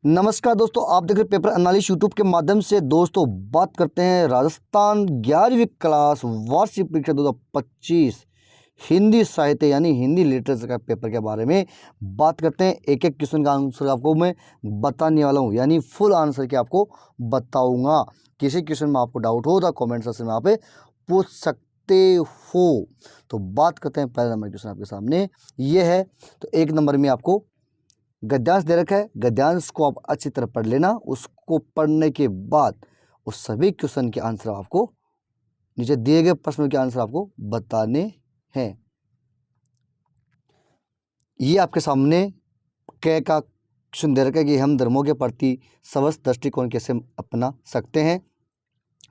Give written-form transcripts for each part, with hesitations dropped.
नमस्कार दोस्तों, आप देख रहे हैं पेपर एनालिसिस यूट्यूब के माध्यम से। दोस्तों बात करते हैं राजस्थान 11वीं क्लास वार्षिक परीक्षा 2025 हिंदी साहित्य यानी हिंदी लिटरेचर का पेपर के बारे में बात करते हैं। एक एक क्वेश्चन का आंसर आपको मैं बताने वाला हूं, यानी फुल आंसर के आपको बताऊंगा। किसी क्वेश्चन में आपको डाउट हो तो कमेंट सेक्शन में आप पूछ सकते हो। तो बात करते हैं, पहला नंबर क्वेश्चन आपके सामने ये है। तो एक नंबर में आपको गद्यांश दे रखा है, गद्यांश को आप अच्छी तरह पढ़ लेना। उसको पढ़ने के बाद उस सभी क्वेश्चन के आंसर आपको नीचे दिए गए प्रश्नों के आंसर आपको बताने हैं। ये आपके सामने क का क्वेश्चन दे रखा है कि हम धर्मों के प्रति स्वस्थ दृष्टिकोण कैसे अपना सकते हैं।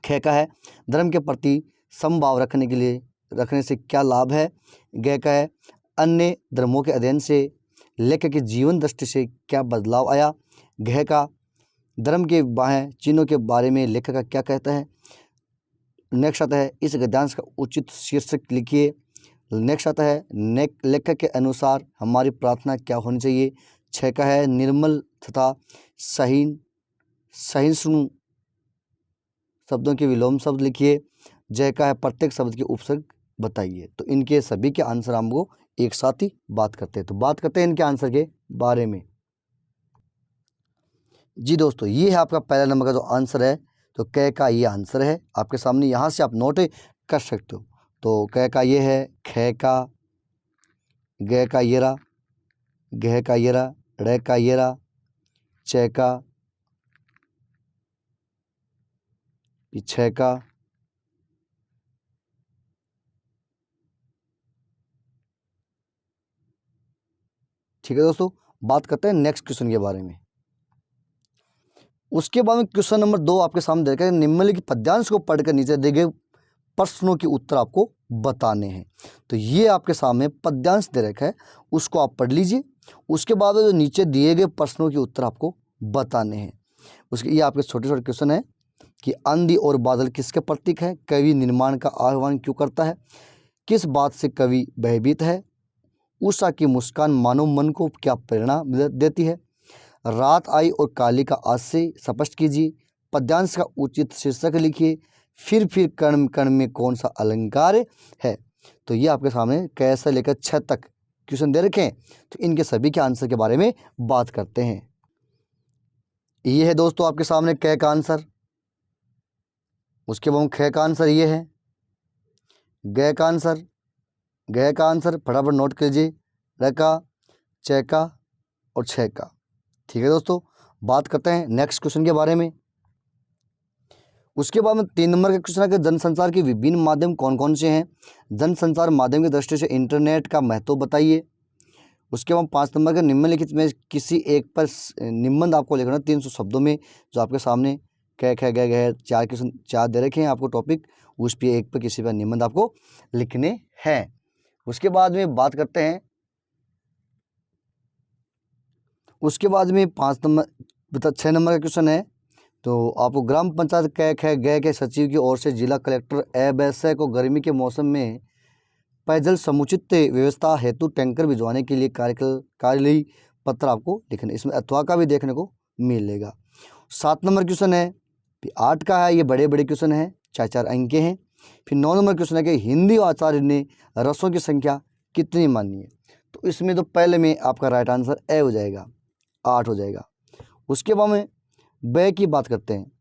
ख का है धर्म के प्रति समभाव रखने से क्या लाभ है। ग का है अन्य धर्मों के अध्ययन से लेखक की जीवन दृष्टि से क्या बदलाव आया। घ का धर्म के बाह्य चिन्हों के बारे में लेखक का क्या कहता है। नेक्स्ट आता है इस गद्यांश का उचित शीर्षक लिखिए। नेक्स्ट आता है लेखक के अनुसार हमारी प्रार्थना क्या होनी चाहिए। 6 का है निर्मल तथा सहिष्णु शब्दों के विलोम शब्द लिखिए। जय का है प्रत्येक शब्द के उपसर्ग बताइए। तो इनके सभी के आंसर हमको एक साथ ही बात करते हैं। तो बात करते हैं इनके आंसर के बारे में। जी दोस्तों, ये है आपका पहला नंबर का जो आंसर है। तो क का ये आंसर है आपके सामने, यहाँ से आप नोट कर सकते हो। तो क का ये है, ख का, ग का ये रहा, घ का ये रहा, ड़ का ये रहा, च का, 6 का, ठीक है दोस्तों। बात करते हैं नेक्स्ट क्वेश्चन के बारे में। उसके बाद में क्वेश्चन नंबर 2 आपके सामने दे रखा है, निम्नलिखित पद्यांश को पढ़कर नीचे दिए गए प्रश्नों के उत्तर आपको बताने हैं। तो ये आपके सामने पद्यांश दे रखा है, उसको आप पढ़ लीजिए। उसके बाद जो नीचे दिए गए प्रश्नों के उत्तर आपको बताने हैं। उसके ये आपके छोटे छोटे क्वेश्चन है कि आंधी और बादल किसके प्रतीक है। कवि निर्माण का आह्वान क्यों करता है। किस बात से कवि भयभीत है। उषा की मुस्कान मानव मन को क्या प्रेरणा देती है। रात आई और काली का आज से स्पष्ट कीजिए। पद्यांश का उचित शीर्षक लिखिए। फिर कण कण में कौन सा अलंकार है। तो ये आपके सामने कैसे लेकर 6 तक क्वेश्चन दे रखे हैं। तो इनके सभी के आंसर के बारे में बात करते हैं। ये है दोस्तों आपके सामने क का आंसर। उसके बाद ख का आंसर ये है, ग का आंसर, घ का आंसर फटाफट नोट कीजिए, र का, च का और 6 का। ठीक है दोस्तों, बात करते हैं नेक्स्ट क्वेश्चन के बारे में। उसके बाद में 3 नंबर का क्वेश्चन है कि जनसंचार के विभिन्न माध्यम कौन कौन से हैं। जनसंचार माध्यम की दृष्टि से इंटरनेट का महत्व बताइए। उसके बाद 5 नंबर का निम्नलिखित में किसी एक पर निबंध आपको लिखना 300 शब्दों में। जो आपके सामने क ख ग घ 4 क्वेश्चन 4 दे रखे हैं आपको टॉपिक, उस पर एक पर किसी पर निबंध आपको लिखने हैं। उसके बाद में बात करते हैं, उसके बाद में 5 नंबर 6 नंबर का क्वेश्चन है। तो आपको ग्राम पंचायत क ख ग के सचिव की ओर से जिला कलेक्टर एबैसे को गर्मी के मौसम में पेयजल समुचित व्यवस्था हेतु टैंकर भिजवाने के लिए कार्यालयी पत्र आपको लिखना। इसमें अथवा का भी देखने को मिलेगा। 7 नंबर क्वेश्चन है, फिर 8 का है, ये बड़े बड़े क्वेश्चन है, 4 अंक के हैं। फिर 9 नंबर क्वेश्चन है कि हिंदी आचार्य ने रसों की संख्या कितनी मानी है। तो इसमें तो पहले में आपका राइट आंसर ए हो जाएगा, 8 हो जाएगा। उसके बाद में ब की बात करते हैं।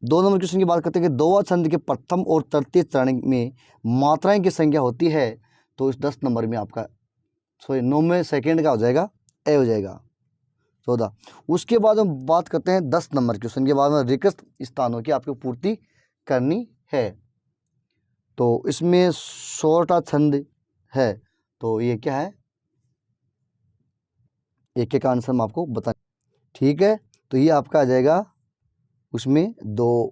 2 नंबर क्वेश्चन की बात करते हैं कि दोहा छंद के प्रथम और तृतीय चरण में मात्राएं की संख्या होती है। तो इस 10 नंबर में आपका 9वें सेकेंड का हो जाएगा, ए हो जाएगा 14। उसके बाद हम बात करते हैं 10 नंबर क्वेश्चन के बाद में रिक्त स्थानों की आपको पूर्ति करनी है। तो इसमें 16टा छंद है। तो ये क्या है, एक एक आंसर हम आपको बता, ठीक है। तो ये आपका आ जाएगा, उसमें दोहा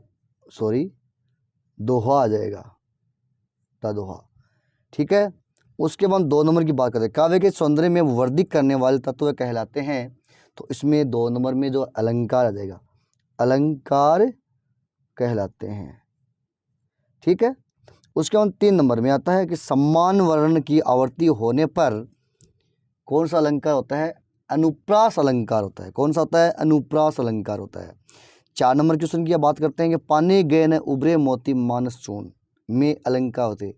आ जाएगा, दोहा, ठीक है। उसके बाद 2 नंबर की बात करते हैं, काव्य के सौंदर्य में वृद्धि करने वाले तत्व कहलाते हैं। तो इसमें 2 नंबर में जो अलंकार आ जाएगा, अलंकार कहलाते हैं, ठीक है। उसके बाद 3 नंबर में आता है कि सम्मान वर्ण की आवृत्ति होने पर कौन सा अलंकार होता है, अनुप्रास अलंकार होता है। कौन सा होता है? अनुप्रास अलंकार होता है। 4 नंबर क्वेश्चन की बात करते हैं कि पानी गए न उभरे मोती मानस चून में अलंकार होते।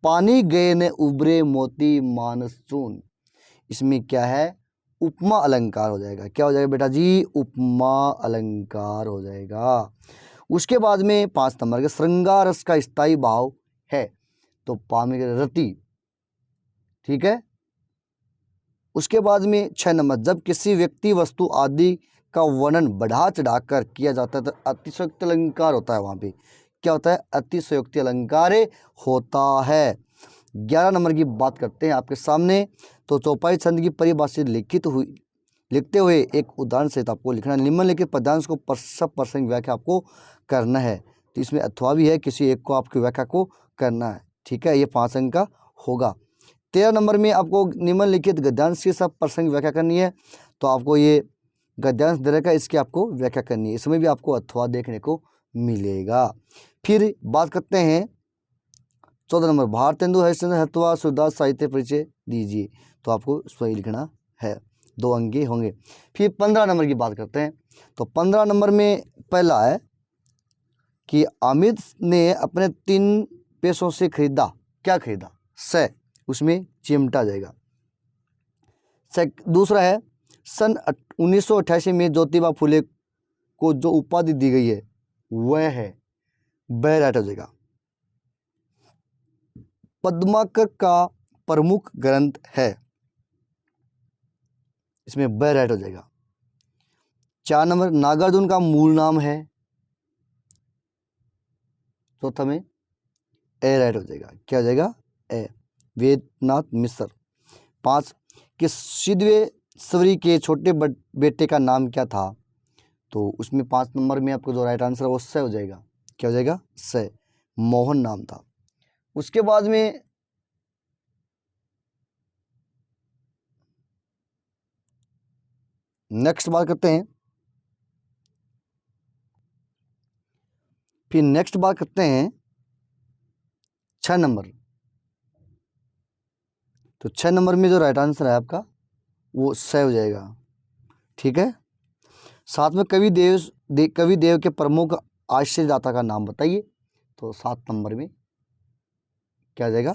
पानी गए न उभरे मोती मानस चून, इसमें क्या है? उपमा अलंकार हो जाएगा। क्या हो जाएगा बेटा जी? उपमा अलंकार हो जाएगा। उसके बाद में 5 नंबर के श्रृंगार रस का स्थायी भाव है, तो पामी रति, ठीक है। उसके बाद में 6 नंबर, जब किसी व्यक्ति वस्तु आदि का वर्णन बढ़ा चढ़ाकर किया जाता है तो अतिशयोक्ति अलंकार होता है। वहाँ पे क्या होता है? अतिशयोक्ति अलंकार होता है। 11 नंबर की बात करते हैं आपके सामने, तो चौपाई छंद की परिभाषा लिखते हुए एक उदाहरण सहित आपको लिखना है। निम्नलिखित पद्यांश को सब प्रसंग व्याख्या आपको करना है, तो इसमें अथवा भी है, किसी एक को आपकी व्याख्या को करना है, ठीक है। ये 5 अंक का होगा। 13 नंबर में आपको निम्नलिखित गद्यांश की सब प्रसंग व्याख्या करनी है, तो आपको ये गद्यांश दे रखा है, इसकी आपको व्याख्या करनी है। इसमें भी आपको अथवा देखने को मिलेगा। फिर बात करते हैं 14 नंबर, भारतेंदु हरिश्चंद्र अथवा सूरदास साहित्य परिचय दीजिए, तो आपको सही लिखना है, 2 अंक होंगे। फिर 15 नंबर की बात करते हैं, तो 15 नंबर में पहला है कि अमित ने अपने 3 पैसों से खरीदा, क्या खरीदा? से, उसमें चिमटा जाएगा। दूसरा है सन 1988 में ज्योतिबा फुले को जो उपाधि दी गई है वह है, वह राइट हो जाएगा। पद्माकर का प्रमुख ग्रंथ है, इसमें वह राइट हो जाएगा। 4 नंबर, नागार्जुन का मूल नाम है, चौथा में ए राइट हो जाएगा। क्या हो जाएगा? ए, वेदनाथ मिश्र। 5, कि सिद्धेश्वरी के छोटे बेटे का नाम क्या था, तो उसमें 5 नंबर में आपको जो राइट आंसर है वो से हो जाएगा। क्या हो जाएगा? से, मोहन नाम था। उसके बाद में नेक्स्ट बात करते हैं, फिर नेक्स्ट बात करते हैं 6 नंबर, तो 6 नंबर में जो राइट आंसर है आपका वो से हो जाएगा, ठीक है। साथ में कवि देव के प्रमुख आश्रयदाता का नाम बताइए, तो 7 नंबर में क्या हो जाएगा?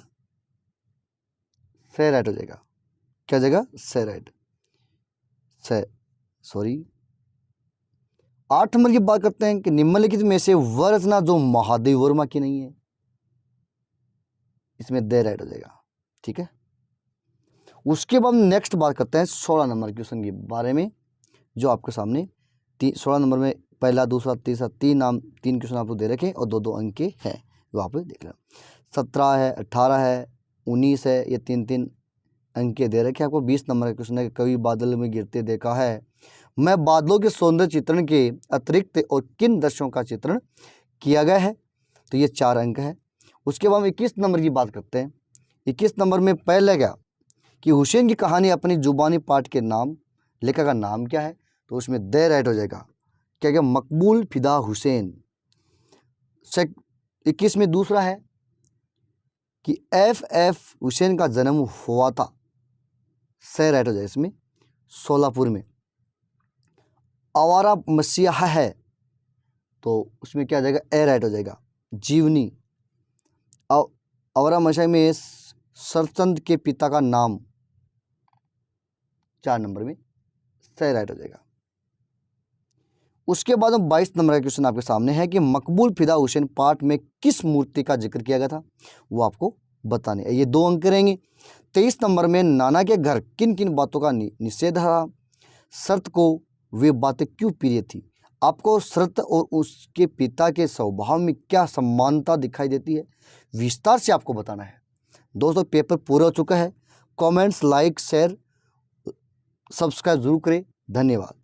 से राइट हो जाएगा। क्या हो जाएगा? से राइट, से, सॉरी। 8 नंबर की बात करते हैं कि निम्नलिखित में से वह रचना जो महादेव वर्मा की नहीं है, इसमें दे राइट हो जाएगा, ठीक है। उसके बाद नेक्स्ट बात करते हैं 16 नंबर क्वेश्चन के बारे में, जो आपके सामने 16 नंबर में पहला, दूसरा, तीसरा, 3 क्वेश्चन आपको दे रखे और 2-2 अंक के हैं, वो आप देख लें। 17 है, 18 है, 19 है, ये 3-3 अंक के दे रखे आपको। 20 नंबर का क्वेश्चन है, कभी बादल में गिरते देखा है, मैं बादलों के सौंदर्य चित्रण के अतिरिक्त और किन दृश्यों का चित्रण किया गया है, तो ये 4 अंक है। उसके बाद 21 नंबर की बात करते हैं। 21 नंबर में पहले क्या कि हुसैन की कहानी अपनी जुबानी पाठ के नाम, लेखक का नाम क्या है, तो उसमें दे राइट हो जाएगा। क्या क्या? मकबूल फिदा हुसैन। 21 में दूसरा है कि एफ हुसैन का जन्म हुआ था, से राइट हो जाएगा, इसमें सोलापुर में। आवारा मसीहा है, तो उसमें क्या आ जाएगा? ए राइट हो जाएगा। जीवनी, आवारा मसीहा में सरचंद के पिता का नाम, 4 नंबर में सही राइट हो जाएगा। उसके बाद 22 नंबर का क्वेश्चन आपके सामने है कि मकबूल फिदा हुसैन पाठ में किस मूर्ति का जिक्र किया गया था, वो आपको बताने, ये 2 अंक रहेंगे। 23 नंबर में नाना के घर किन किन बातों का निषेध रहा, शरत को वे बातें क्यों प्रिय थी, आपको शरत और उसके पिता के स्वभाव में क्या समानता दिखाई देती है, विस्तार से आपको बताना है। दोस्तों पेपर पूरा हो चुका है। कमेंट्स, लाइक, शेयर, सब्सक्राइब जरूर करें। धन्यवाद।